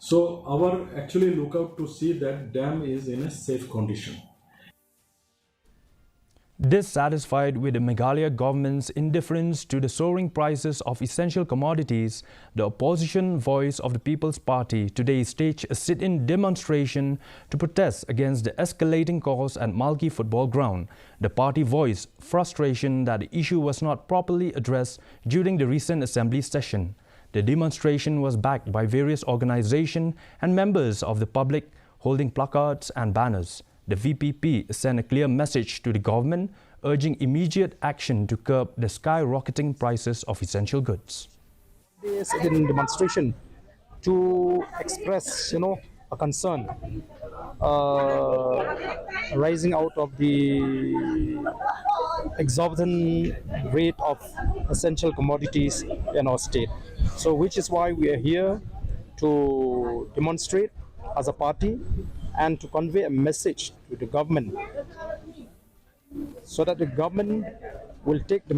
So our actually look out to see that dam is in a safe condition. Dissatisfied with the Meghalaya government's indifference to the soaring prices of essential commodities, the opposition Voice of the People's Party today staged a sit-in demonstration to protest against the escalating costs at Malki football ground. The party voiced frustration that the issue was not properly addressed during the recent assembly session. The demonstration was backed by various organizations and members of the public holding placards and banners. The VPP sent a clear message to the government, urging immediate action to curb the skyrocketing prices of essential goods. This in demonstration to express, a concern rising out of the exorbitant rate of essential commodities in our state. So, which is why we are here to demonstrate as a party and to convey a message to the government so that the government will take the